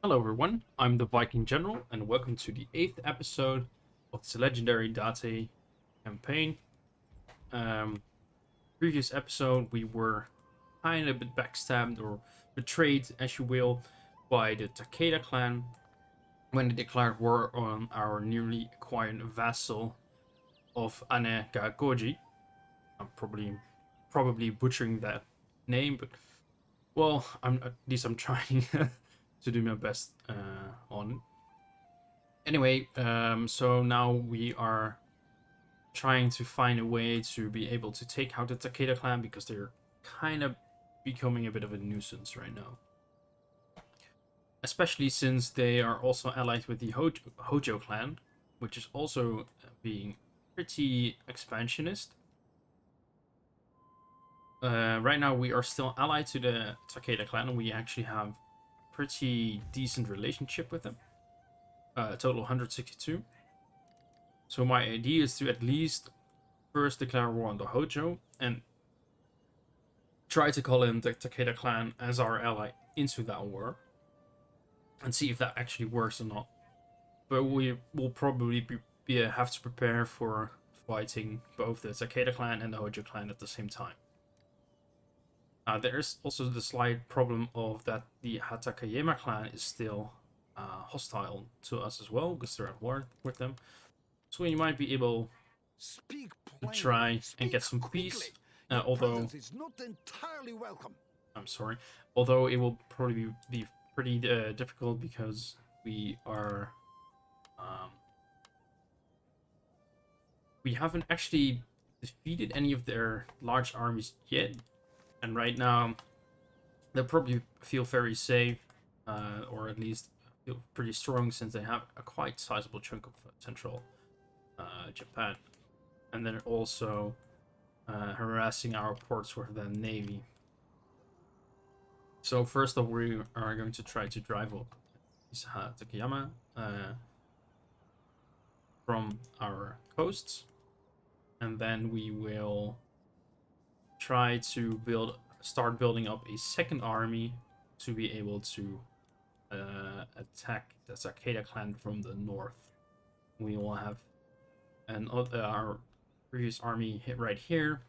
Hello everyone, I'm the Viking General, and welcome to the 8th episode of this legendary Date campaign. Previous episode we were kind of a bit backstabbed or betrayed, as you will, by the Takeda clan when they declared war on our newly acquired vassal of Anekagoji. I'm probably butchering that name, but well, at least I'm trying to do my best on it. Anyway, so now we are trying to find a way to be able to take out the Takeda clan because they're kind of becoming a bit of a nuisance right now. Especially since they are also allied with the Hojo clan, which is also being pretty expansionist. Right now we are still allied to the Takeda clan, and we actually have a pretty decent relationship with them. Total 162. So my idea is to at least first declare war on the Hojo and try to call in the Takeda clan as our ally into that war and see if that actually works or not. But we will probably have to prepare for fighting both the Takeda clan and the Hojo clan at the same time. There is also the slight problem of that the Hatakayama clan is still hostile to us as well because they're at war with them. So we might be able Speak to plainly. try and Speak get some quickly. peace. Your Although presence is not entirely welcome. I'm sorry, although it will probably be pretty difficult because we are we haven't actually defeated any of their large armies yet, and right now they probably feel very safe, or at least feel pretty strong since they have a quite sizable chunk of central Japan, and they're also harassing our ports with the navy. So first off, we are going to try to drive up Takayama from our coasts, and then we will try to start building up a second army to be able to attack the Takeda clan from the north. We will have our previous army hit right here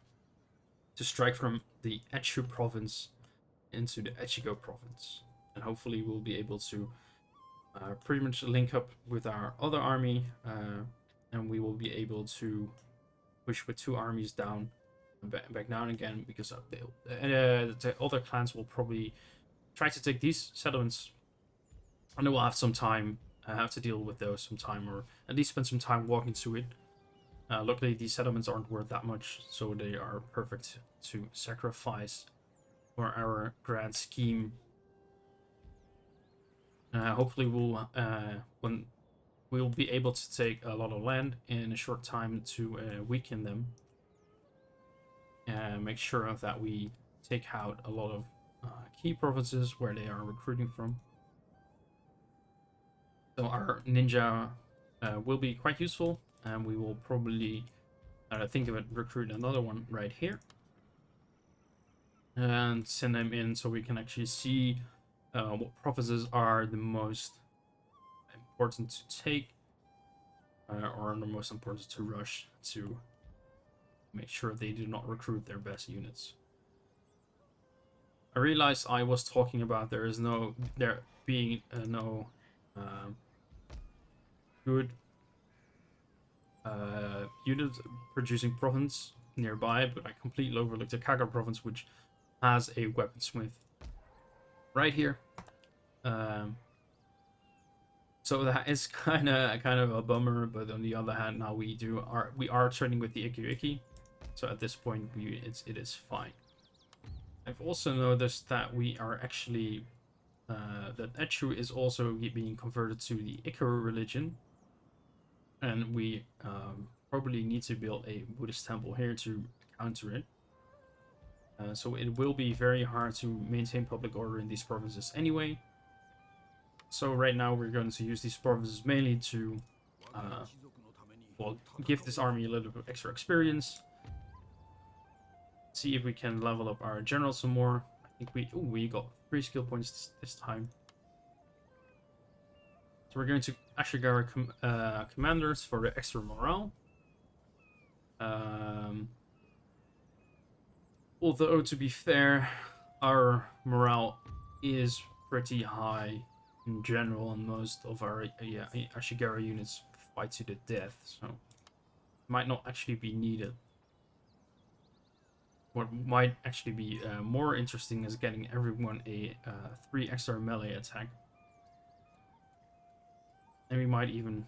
to strike from the Etsu province into the Echigo province, and hopefully we'll be able to pretty much link up with our other army, and we will be able to push with two armies down and back down again, because the other clans will probably try to take these settlements, and they will have some time, have to deal with those some time, or at least spend some time walking to it. Luckily, these settlements aren't worth that much, so they are perfect to sacrifice for our grand scheme. Hopefully, when we'll be able to take a lot of land in a short time to weaken them, and make sure that we take out a lot of key provinces where they are recruiting from. So our ninja will be quite useful, and we will probably think of it, recruit another one right here and send them in so we can actually see what provinces are the most important to take, or the most important to rush to make sure they do not recruit their best units. I realized I was talking about there being no good unit producing province nearby, but I completely overlooked the Kaga province, which has a weaponsmith right here. So that is kind of a bummer, but on the other hand, now we are trading with the Iki, so at this point it is fine. I've also noticed that we are actually that Etsu is also being converted to the Ikaru religion, and we probably need to build a Buddhist temple here to counter it. So it will be very hard to maintain public order in these provinces anyway. So right now we're going to use these provinces mainly to give this army a little bit extra experience. See if we can level up our general some more. I think we got 3 skill points this time. So we're going to Ashigara commanders for the extra morale. Although, to be fair, our morale is pretty high in general, and most of our Ashigara units fight to the death, so it might not actually be needed. What might actually be more interesting is getting everyone a 3 extra melee attack. And we might even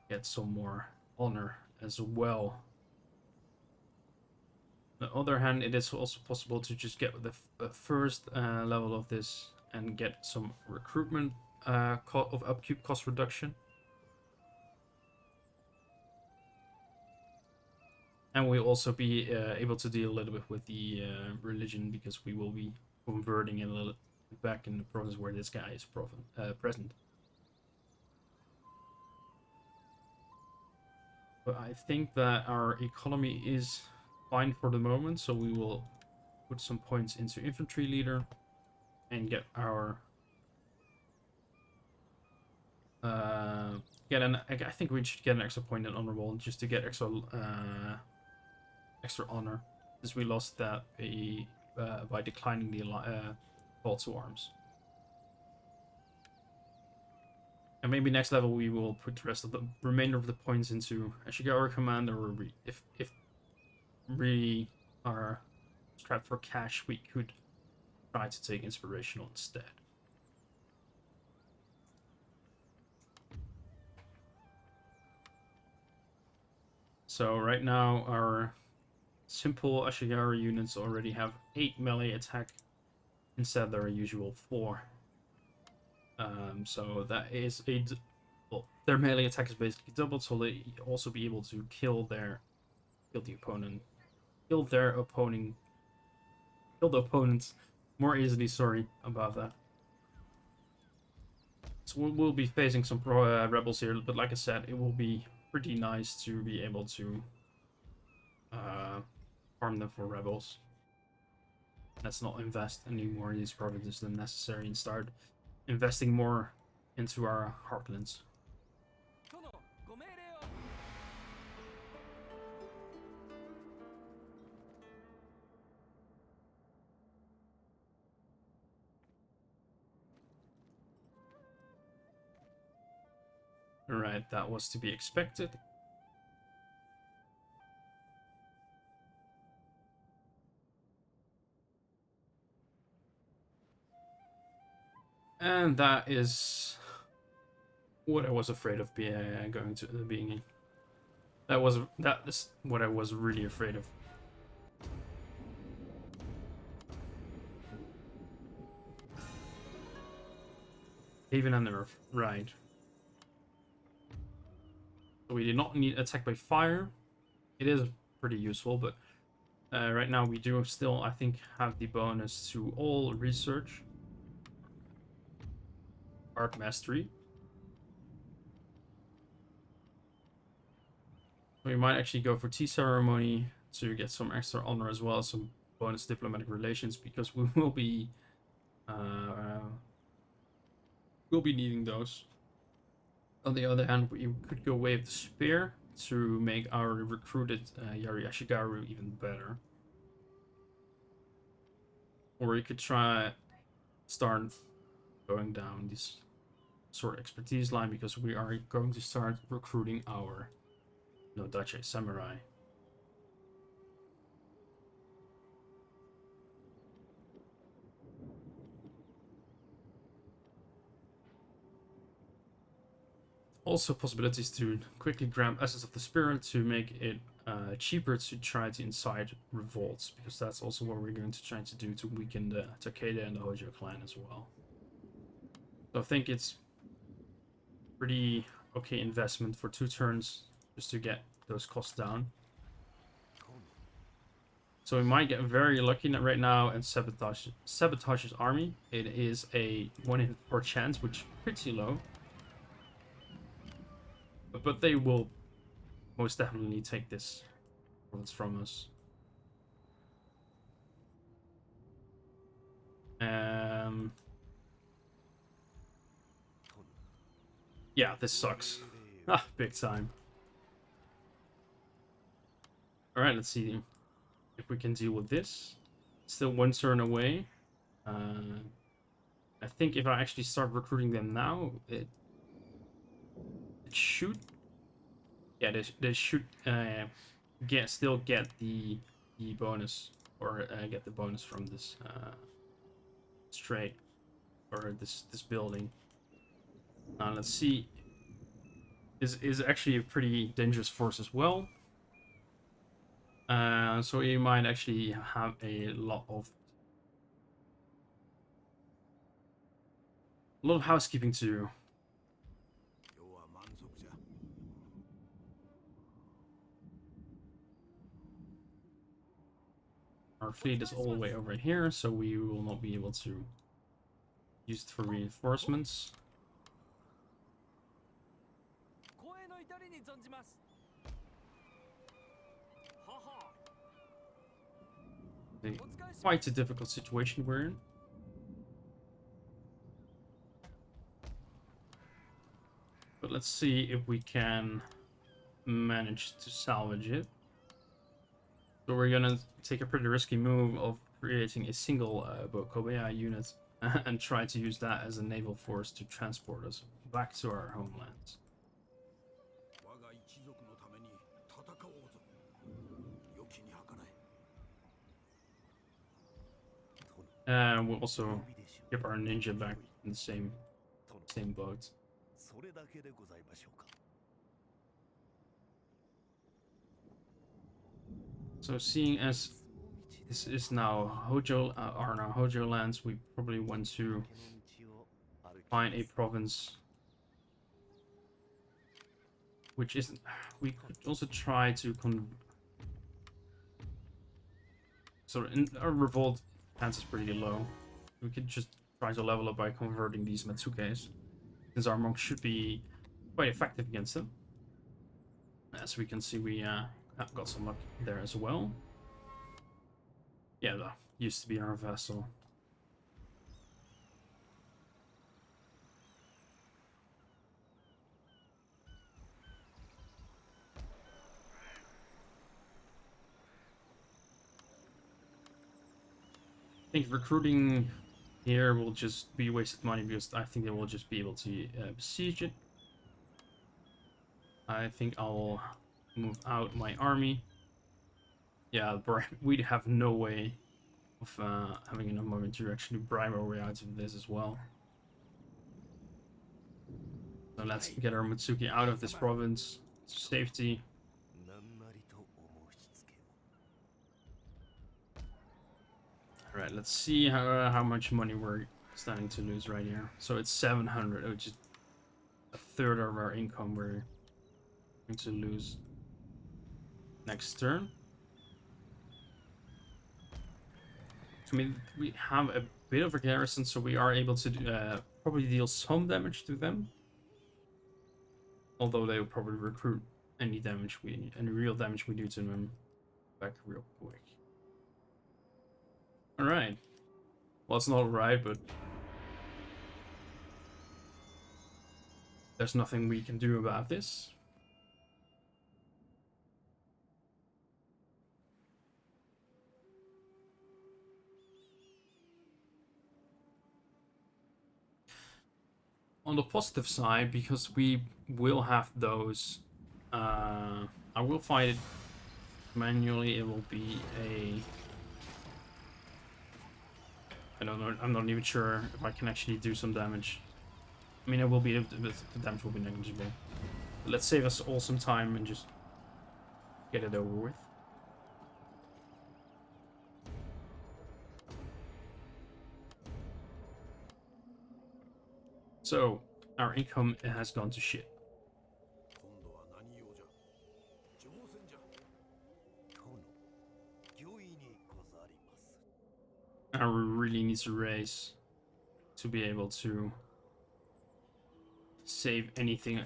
get some more honor as well. On the other hand, it is also possible to just get the first level of this and get some recruitment of upkeep cost reduction. And we'll also be able to deal a little bit with the religion, because we will be converting it a little back in the province where this guy is present. But I think that our economy is fine for the moment, so we will put some points into infantry leader and get our I think we should get an extra point in honorable just to get extra honor, since we lost that by declining the call to arms. And maybe next level we will put the rest of the remainder of the points into Ashigara command, or if we are strapped for cash, we could try to take inspirational instead. So right now our simple Ashigara units already have 8 melee attack instead of their usual 4. So that is well, their melee attack is basically doubled, so they also be able to kill the opponents more easily. Sorry about that. So we'll be facing some rebels here, but like I said, it will be pretty nice to be able to farm them for rebels. Let's not invest any more in these provinces than necessary and start investing more into our heartlands. Alright, that was to be expected. And that is what I was afraid of going to the beginning. That is what I was really afraid of. Even a nerf, right. So we did not need attack by fire. It is pretty useful, but right now we do still, I think, have the bonus to all research. Art mastery. We might actually go for tea ceremony to get some extra honor as well as some bonus diplomatic relations, because we will be needing those. On the other hand, we could go wave the spear to make our recruited Yari Ashigaru even better. Or we could start going down this sword expertise line, because we are going to start recruiting our Nodache samurai. Also possibilities to quickly grab Essence of the Spirit to make it cheaper to try to incite revolts, because that's also what we're going to try to do to weaken the Takeda and the Hojo clan as well. So I think it's pretty okay investment for 2 turns just to get those costs down. So we might get very lucky right now and sabotage his army. It is a 1 in 4 chance, which is pretty low. But they will most definitely take this from us. Yeah, this sucks. Ah, big time. Alright, let's see if we can deal with this. Still one turn away. I think if I actually start recruiting them now, it should... Yeah, they should still get the bonus, or get the bonus from this trade, or this building. Let's see. Is actually a pretty dangerous force as well. So you might actually have a lot of housekeeping to do. Our fleet is all the way over here, so we will not be able to use it for reinforcements. Quite a difficult situation we're in. But let's see if we can manage to salvage it. So we're gonna take a pretty risky move of creating a single Kobeya unit and try to use that as a naval force to transport us back to our homelands. And we'll also get our ninja back in the same boat. So seeing as this is now Hojo, are now Hojo lands, we probably want to find a province which isn't... We could also try to so our revolt chance is pretty low. We could just try to level up by converting these Matsukes, since our monks should be quite effective against them. As we can see, we have got some luck there as well. Yeah, that used to be our vessel. I think recruiting here will just be wasted money, because I think they will just be able to besiege it. I think I'll move out my army. Yeah, we'd have no way of having enough money to actually bribe our way out of this as well. So let's get our Matsuki out of this province to safety. Alright, let's see how much money we're starting to lose right here. So it's 700, which is a third of our income we're going to lose next turn. I mean, we have a bit of a garrison, so we are able to probably deal some damage to them. Although they will probably recruit any real damage we do to them back real quick. Alright. Well, it's not right, but there's nothing we can do about this. On the positive side, because we will have those, I will fight it manually. It will be a... I don't know, I'm not even sure if I can actually do some damage. I mean, it will be, the damage will be negligible. But let's save us all some time and just get it over with. So, our income has gone to shit. And we really need to raise to be able to save anything,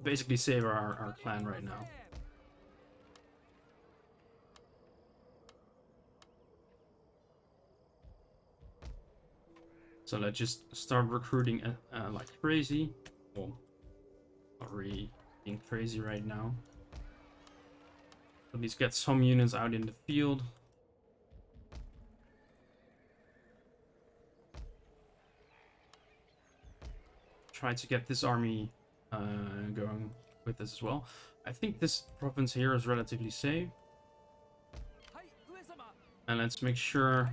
basically save our clan right now. So let's just start recruiting like crazy. Well, not really being crazy right now. At least get some units out in the field. Try to get this army going with this as well. I think this province here is relatively safe. And let's make sure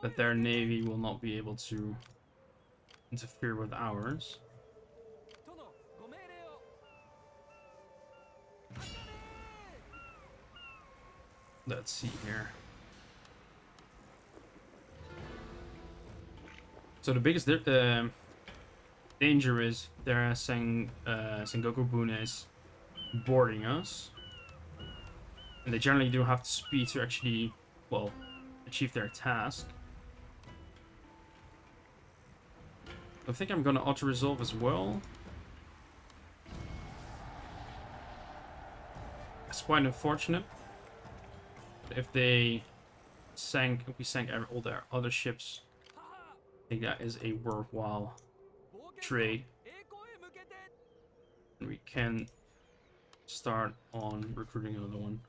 that their navy will not be able to interfere with ours. Let's see here. So the biggest danger is there are Sengoku Bunes boarding us. And they generally do have the speed to actually, well, achieve their task. I think I'm gonna auto-resolve as well. It's quite unfortunate. If we sank all their other ships, I think that is a worthwhile trade. And we can start on recruiting another one.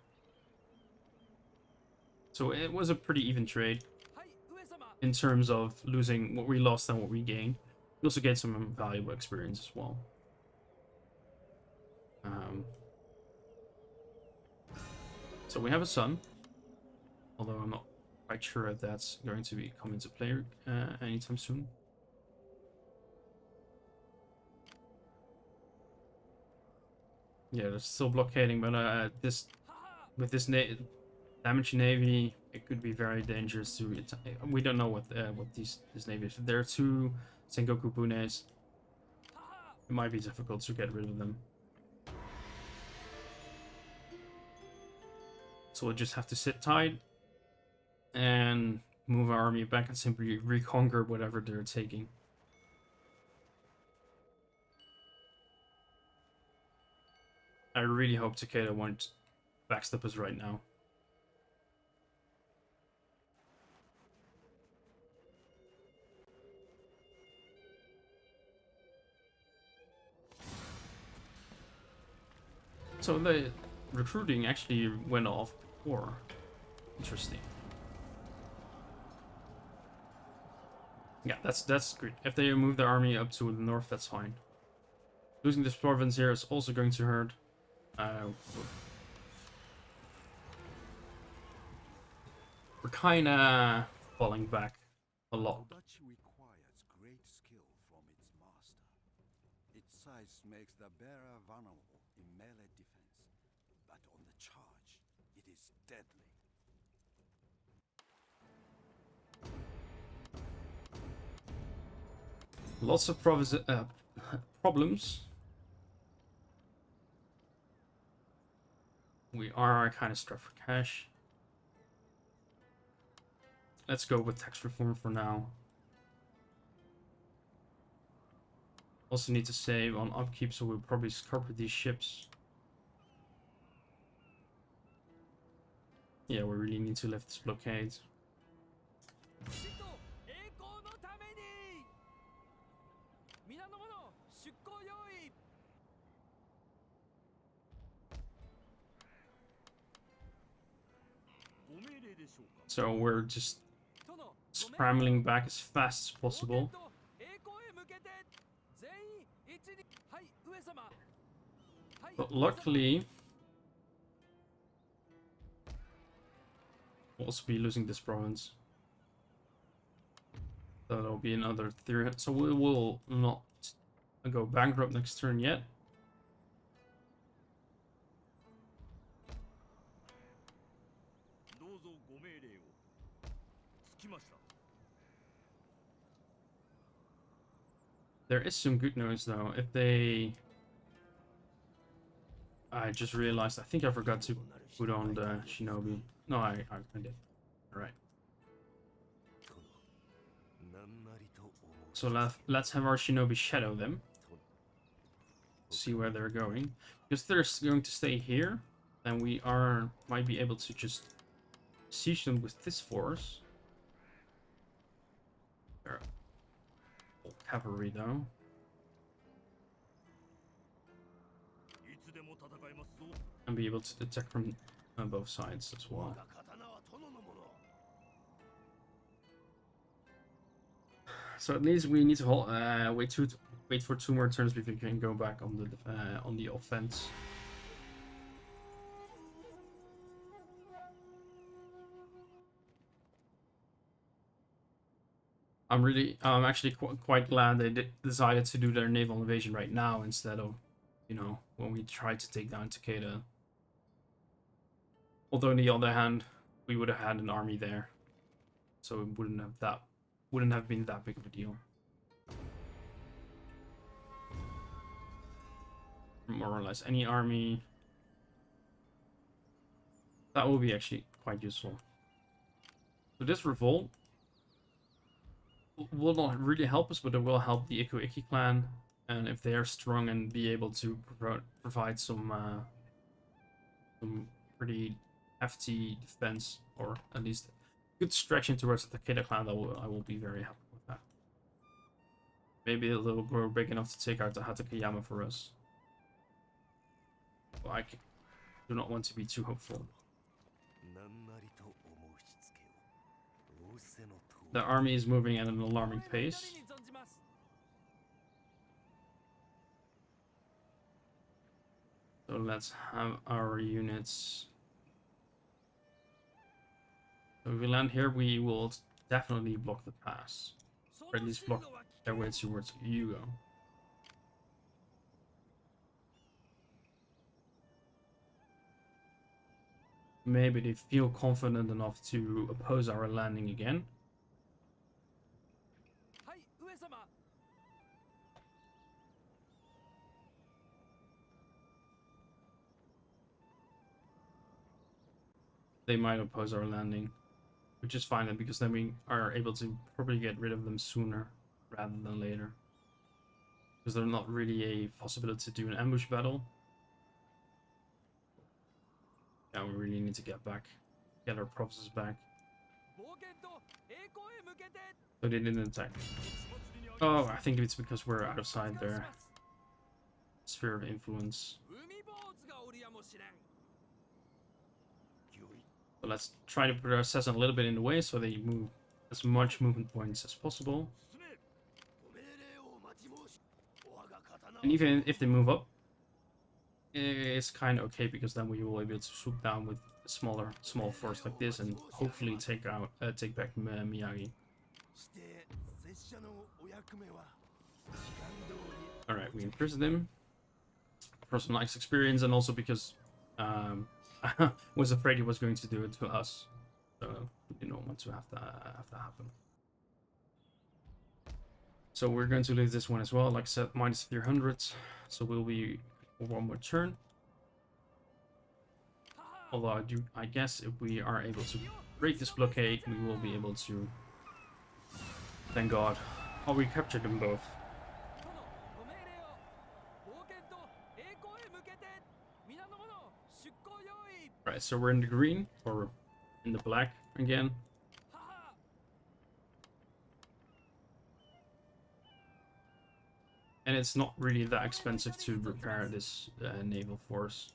So it was a pretty even trade in terms of losing what we lost and what we gained. We also gained some valuable experience as well. So we have a son, although I'm not quite sure if that's going to come into play anytime soon. Yeah, they're still blockading, but with this damaged navy, it could be very dangerous to. We don't know what this navy is. If there are two Sengoku Bunes, it might be difficult to get rid of them. So we'll just have to sit tight and move our army back and simply reconquer whatever they're taking. I really hope Takeda won't backstep us right now. So the recruiting actually went off before. Interesting. Yeah, that's great. If they move their army up to the north, that's fine. Losing this province here is also going to hurt. We're kind of falling back a lot. Duchy requires great skill from its master. Its size makes the bearer vulnerable in melee defense, but on the charge, it is deadly. Lots of problems. We are kind of strapped for cash. Let's go with tax reform for now. Also need to save on upkeep, so we'll probably scupper these ships. Yeah, we really need to lift this blockade. So we're just scrambling back as fast as possible. But luckily, we'll also be losing this province. So that'll be another 300. So we will not go bankrupt next turn yet. There is some good news though. If they... I just realized, I think I forgot to put on the shinobi. No, I did. Alright. So let's have our shinobi shadow them. See where they're going. Because they're going to stay here, then we might be able to just siege them with this force. cavalry though. And be able to attack from both sides as well. So at least we need to hold, wait for 2 more turns before we can go back on the offense. I'm actually quite glad they decided to do their naval invasion right now instead of, you know, when we tried to take down Takeda. Although on the other hand, we would have had an army there, so it wouldn't have been that big of a deal. More or less, any army that will be actually quite useful. So this revolt will not really help us, but it will help the Ikuiki clan, and if they are strong and be able to provide some pretty hefty defense, or at least good stretching towards the Takeda clan, I will be very happy with that. Maybe they'll grow big enough to take out the Hatakeyama for us. But I do not want to be too hopeful. The army is moving at an alarming pace. So let's have our units. So if we land here, we will definitely block the pass. Or at least block their way towards Yugo. Maybe they feel confident enough to oppose our landing again. They might oppose our landing, which is fine because then we are able to probably get rid of them sooner rather than later. Because there's not really a possibility to do an ambush battle. Yeah, we really need to get our provinces back. So they didn't attack. Oh, I think it's because we're outside their sphere of influence. So let's try to put our assassin a little bit in the way so they move as much movement points as possible. And even if they move up, it's kind of okay because then we will be able to swoop down with a small force like this and hopefully take back Miyagi. All right, we imprisoned him for some nice experience, and also because was afraid he was going to do it to us, so we didn't want to have that happen. So we're going to lose this one as well, like I said, minus 300. So we'll be for 1 more turn. Although I guess if we are able to break this blockade, we will be able to. Thank God. Oh, we captured them both. Right, so we're in the green, or in the black again. And it's not really that expensive to repair this naval force.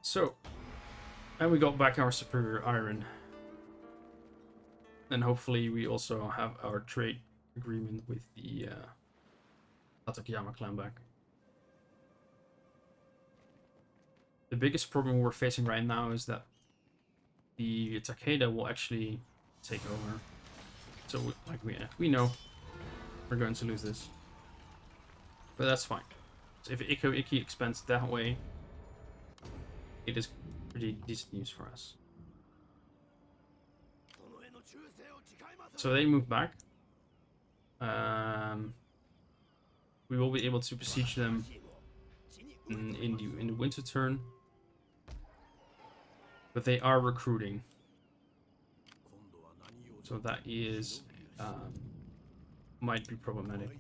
So, and we got back our superior iron. And hopefully we also have our trade agreement with the Hatakeyama clan back. The biggest problem we're facing right now is that the Takeda will actually take over. So, like we know we're going to lose this. But that's fine. So if Iki expands that way, it is pretty decent news for us. So they move back. We will be able to besiege them in the winter turn. But they are recruiting. So that is might be problematic.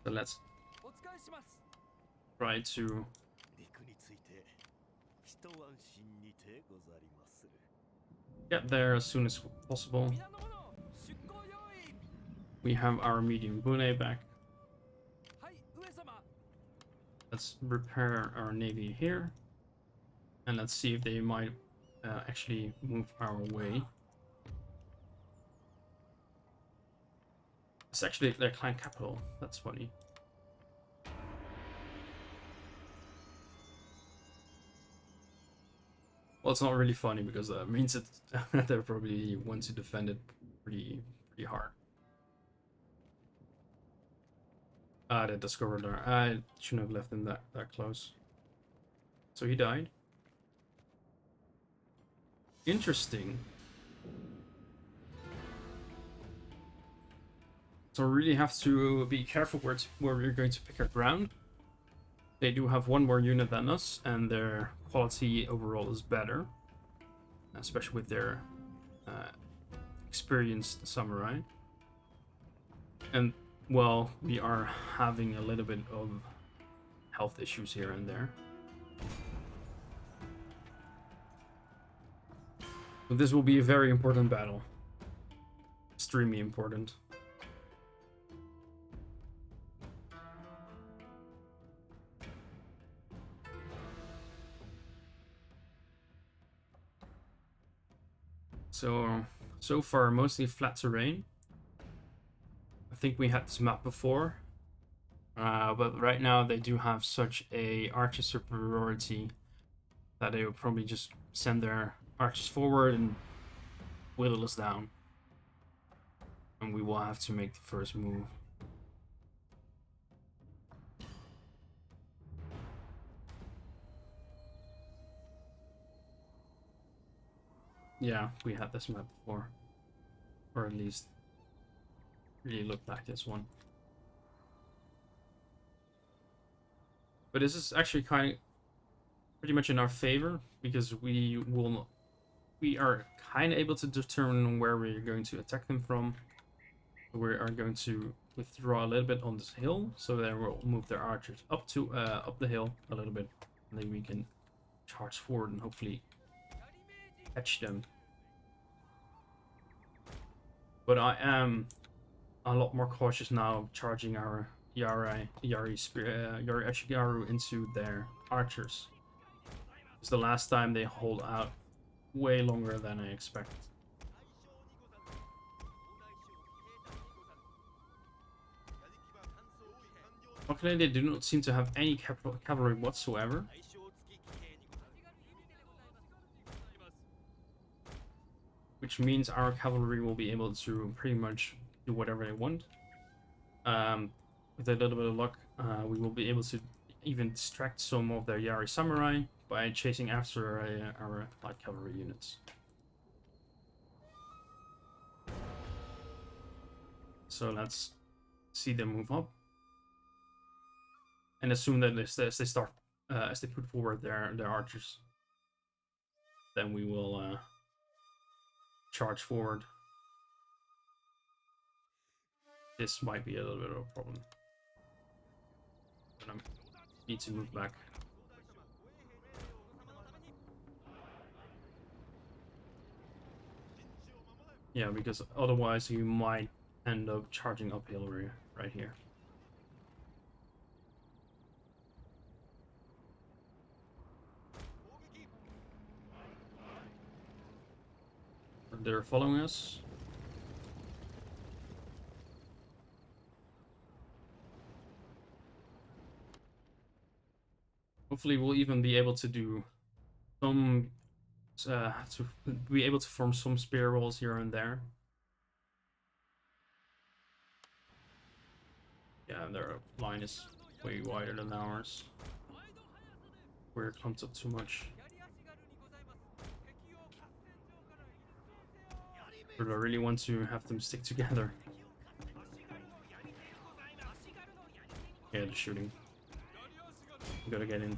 So let's try to Get there as soon as possible. We have our medium Bune back. Let's repair our navy here. And let's see if they might actually move our way. It's actually their clan capital. That's funny. Well, it's not really funny because that means that they probably want to defend it pretty hard. Ah, they discovered her. I shouldn't have left him that close. So he died. Interesting. So we really have to be careful where we're going to pick our ground. They do have one more unit than us, and their quality overall is better, especially with their experienced samurai. And well, we are having a little bit of health issues here and there. But this will be a very important battle. Extremely important. So far, mostly flat terrain. I think we had this map before. But right now they do have such a archer superiority that they will probably just send their archers forward and whittle us down. And we will have to make the first move. Yeah, we had this map before. Or at least really looked like this one. But this is actually pretty much in our favor because we are kind of able to determine where we're going to attack them from. We are going to withdraw a little bit on this hill, so they will move their archers up the hill a little bit, and then we can charge forward and hopefully catch them. But I am a lot more cautious now, charging our Yari Ashigaru into their archers. It's the last time they hold out way longer than I expected. Luckily, they do not seem to have any cavalry whatsoever. Which means our cavalry will be able to pretty much do whatever they want. With a little bit of luck, we will be able to even distract some of their Yari samurai by chasing after our light cavalry units. So let's see them move up, and assume that as they put forward their archers, then we will charge forward. This might be a little bit of a problem. But I need to move back. Yeah, because otherwise you might end up charging uphill right here. They're following us. Hopefully we'll even be able to do some to be able to form some spear rolls here and there. Yeah, their line is way wider than ours. We're clumped up too much. But I really want to have them stick together. Yeah, they're shooting. We gotta get in.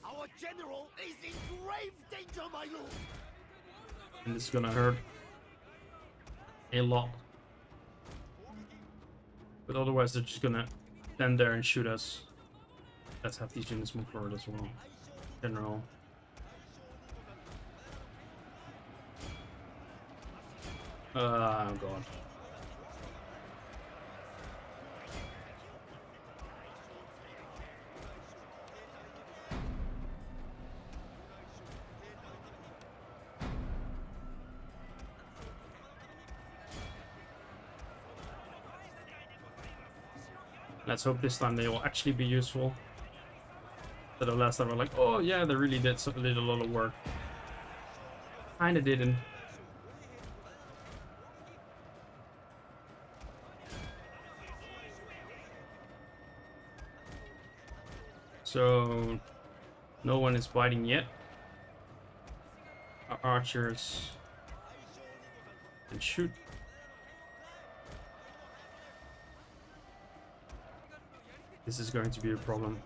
Our general is in grave danger, my lord. And this is gonna hurt a lot. But otherwise, they're just gonna stand there and shoot us. Let's have these units move forward as well. General. Oh god. Let's hope this time they will actually be useful. So the last time we're like, oh yeah, they really did a lot of work. Kinda didn't. So no one is biting yet. Our archers can shoot. This is going to be a problem.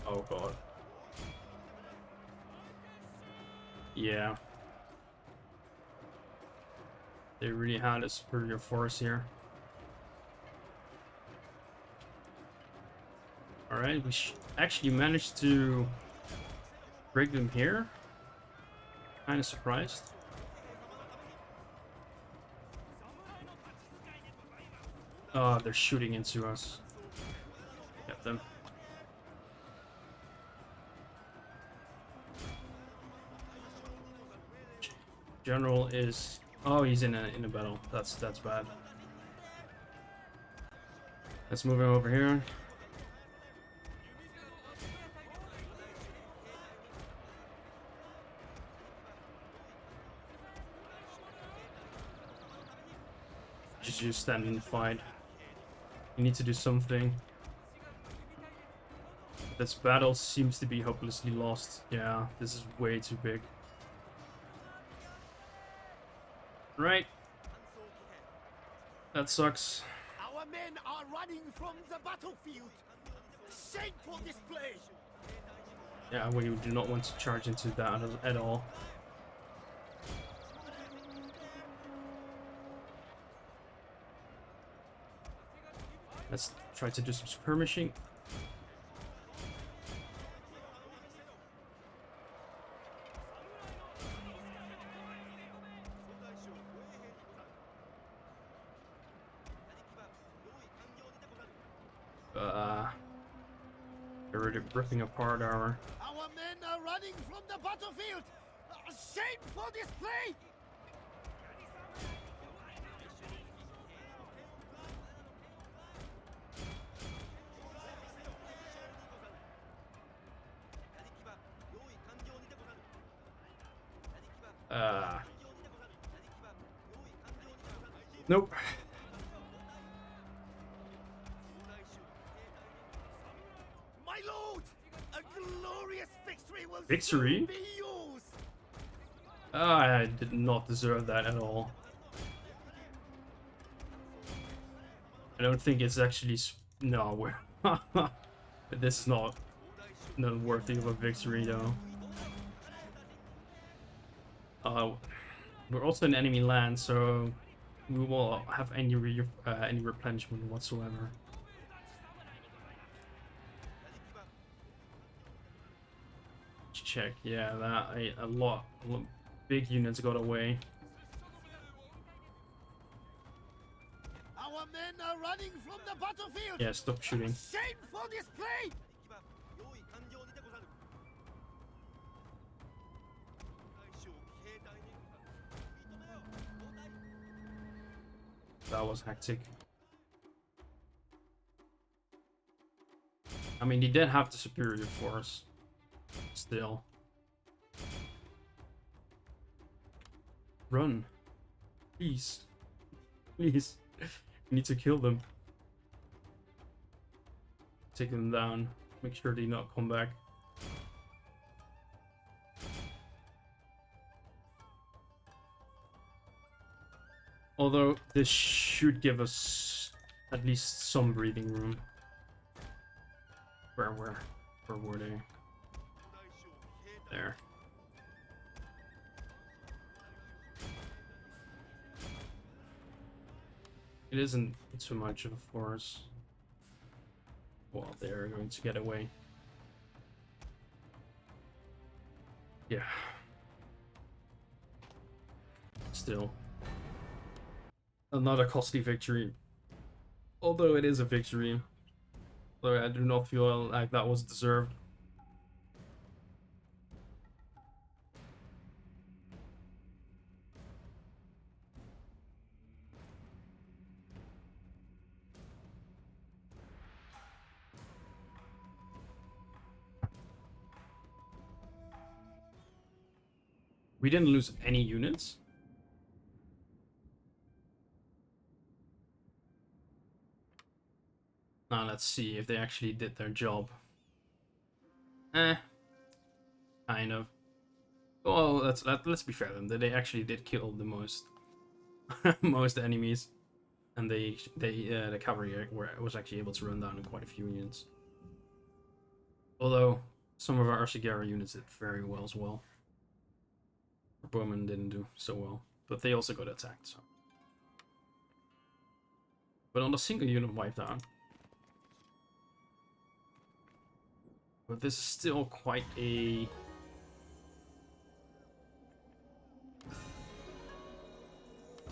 Oh god. Yeah. They really had a superior force here. Alright, we actually managed to break them here. Kinda surprised. Oh, they're shooting into us. Get them. General is... Oh, he's in a battle. That's bad. Let's move him over here. Just stand and fight. You need to do something. This battle seems to be hopelessly lost. Yeah, this is way too big. Right. That sucks. Our men are running from the battlefield. Shameful display. Yeah, we do not want to charge into that at all. Let's try to do some skirmishing. They're already ripping apart our... Our men are running from the battlefield. Shameful display. Nope. My lord, a glorious victory will Victory? soon be yours. I did not deserve that at all. I don't think it's actually... No, we're... This is not worthy of a victory, though. We're also in enemy land, so we won't have any replenishment whatsoever. Check, yeah, that a lot big units got away. Our men are running from the battlefield. Yeah, stop shooting. Shameful display. That was hectic. I mean, he did have the superior force. Still. Run. Please. Please. We need to kill them. Take them down. Make sure they not come back. Although this should give us at least some breathing room. Where were they? There. It isn't too much of a force. Well, they're going to get away. Yeah. Still. Another costly victory. Although it is a victory. Though I do not feel like that was deserved. We didn't lose any units. Now let's see if they actually did their job. Kind of. Well, let's be fair then. They actually did kill the most most enemies, and the cavalry was actually able to run down quite a few units. Although some of our Arsigara units did very well as well. Our bowmen didn't do so well, but they also got attacked. So. But on the single unit wiped out. But this is still quite a...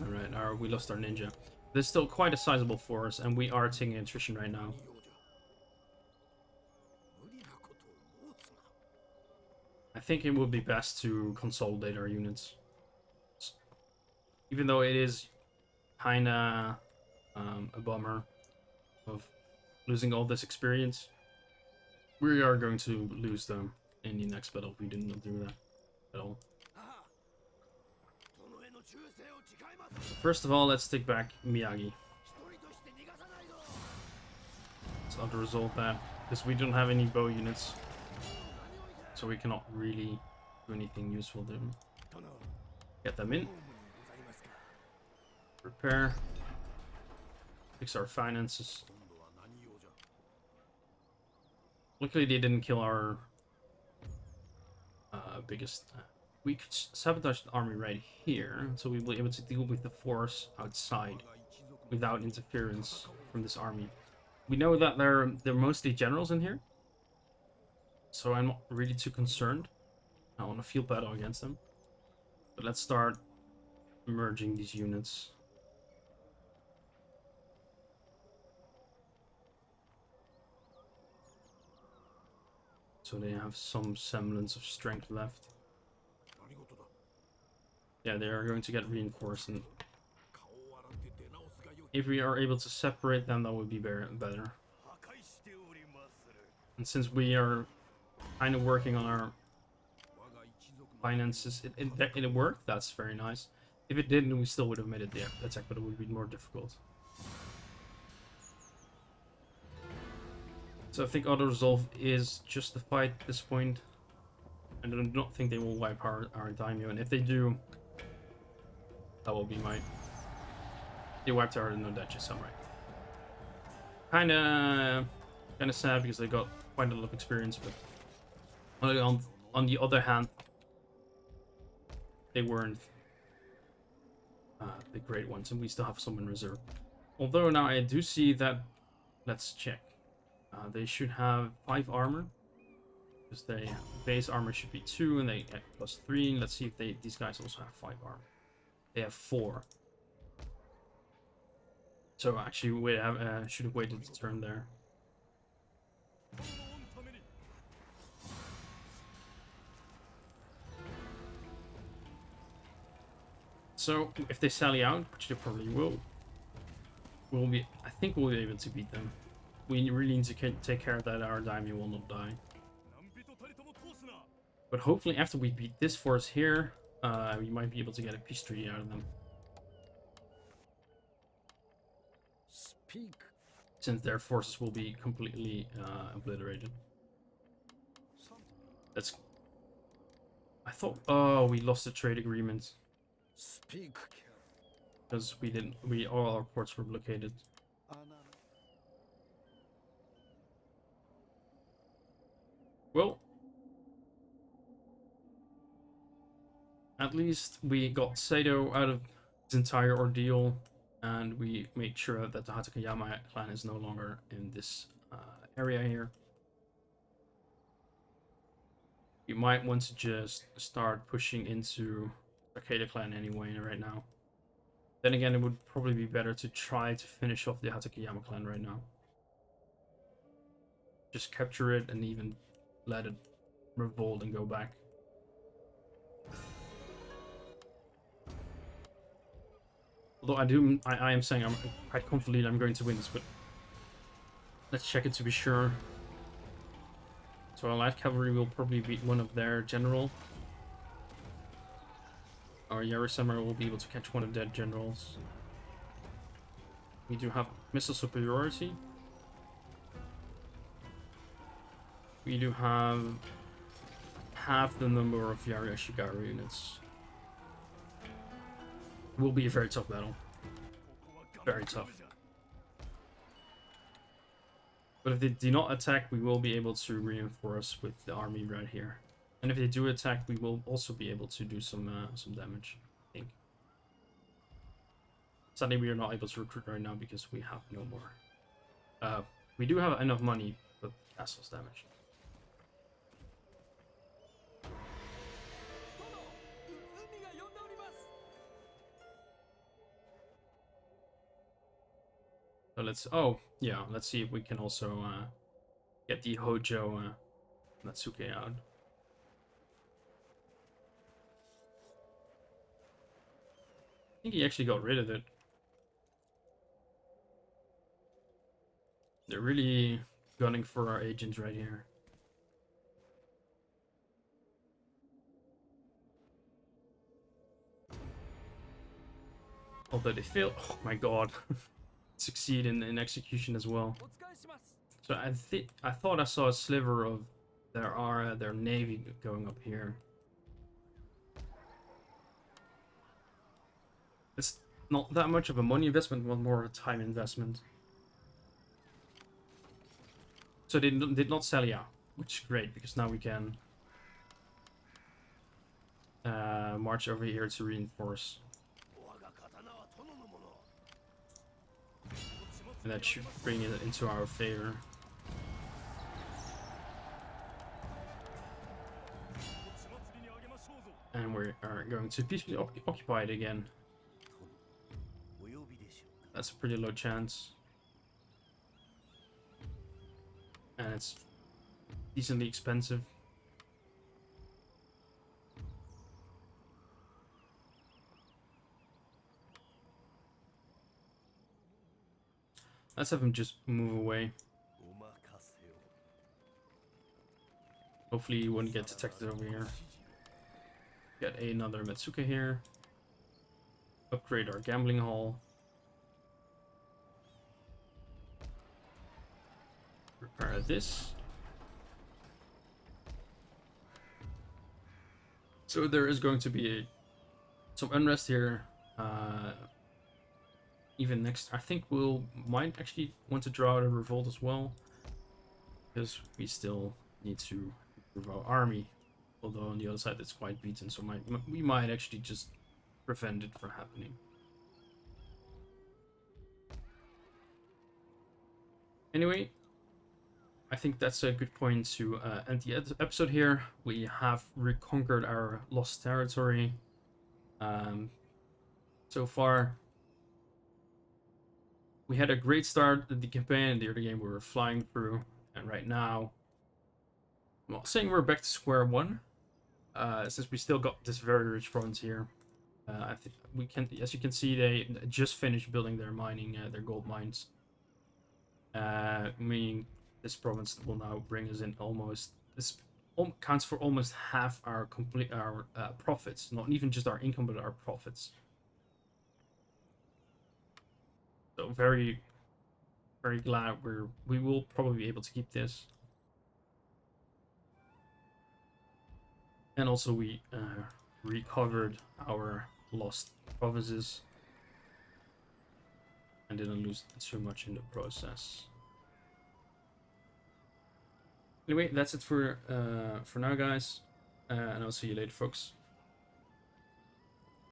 Alright, we lost our ninja. There's still quite a sizable force, and we are taking attrition right now. I think it would be best to consolidate our units. Even though it is kinda a bummer of losing all this experience, we are going to lose them in the next battle if we do not do that at all. First of all, let's take back Miyagi. Let's auto-resolve that, because we don't have any bow units. So we cannot really do anything useful to them. Get them in. Repair. Fix our finances. Luckily they didn't kill our biggest... we could sabotage the army right here, so we'll be able to deal with the force outside without interference from this army. We know that they're mostly generals in here, so I'm not really too concerned. I want a field battle against them. But let's start merging these units. So they have some semblance of strength left. Yeah, they are going to get reinforced, and if we are able to separate them, that would be better. And since we are kind of working on our finances, it worked. That's very nice. If it didn't, we still would have made it the attack, but it would be more difficult. So I think auto-resolve is justified at this point. I do not think they will wipe our daimyo, and if they do, that will be my... They wiped our no-dachi samurai. Kinda sad because they got quite a lot of experience, but on the other hand, they weren't the great ones, and we still have some in reserve. Although now I do see that... Let's check. They should have 5 armor, because their base armor should be 2, and they get +3. Let's see if these guys also have 5 armor. They have 4. So actually, we should have waited a turn there. So if they sally out, which they probably will, I think we'll be able to beat them. We really need to take care that our daimyo will not die. But hopefully after we beat this force here, we might be able to get a peace treaty out of them. Speak. Since their forces will be completely obliterated. That's... I thought... Oh, we lost the trade agreement. Speak. Because all our ports were blockaded. Well, at least we got Sato out of his entire ordeal, and we make sure that the Hatakeyama clan is no longer in this area here. You might want to just start pushing into Takeda clan anyway right now. Then again, it would probably be better to try to finish off the Hatakeyama clan right now. Just capture it and even let it revolt and go back. Although I am saying I'm quite confident I'm going to win this, but let's check it to be sure. So our light cavalry will probably beat one of their general. Our Yarisama will be able to catch one of their generals. We do have missile superiority. We do have half the number of Yari Ashigaru units. It will be a very tough battle. Very tough. But if they do not attack, we will be able to reinforce with the army right here. And if they do attack, we will also be able to do some damage, I think. Sadly, we are not able to recruit right now because we have no more. We do have enough money, but castle's damaged. So let's see if we can also get the Hojo Natsuke out. I think he actually got rid of it. They're really gunning for our agents right here. Although they fail. Oh my god. Succeed in execution as well. So I thought I saw a sliver of their navy going up here. It's not that much of a money investment, but more of a time investment. So they did not sell out, which is great because now we can march over here to reinforce. And that should bring it into our favor. And we are going to peacefully occupy it again. That's a pretty low chance. And it's decently expensive. Let's have him just move away. Hopefully he wouldn't get detected over here. Get another Metsuka here. Upgrade our gambling hall. Repair this. So there is going to be some unrest here. Even next, I think might actually want to draw out a revolt as well, because we still need to improve our army. Although on the other side it's quite beaten, so we might actually just prevent it from happening. Anyway, I think that's a good point to end the episode here. We have reconquered our lost territory. So far, we had a great start at the campaign, and the other game we were flying through. And right now, I'm not saying we're back to square one, since we still got this very rich province here. I think we can, as you can see, they just finished building their their gold mines. Meaning this province will now bring us in almost, this counts for almost half our profits, not even just our income, but our profits. So very, very glad we will probably be able to keep this. And also we recovered our lost provinces and didn't lose too much in the process. Anyway, that's it for now, guys, and I'll see you later, folks.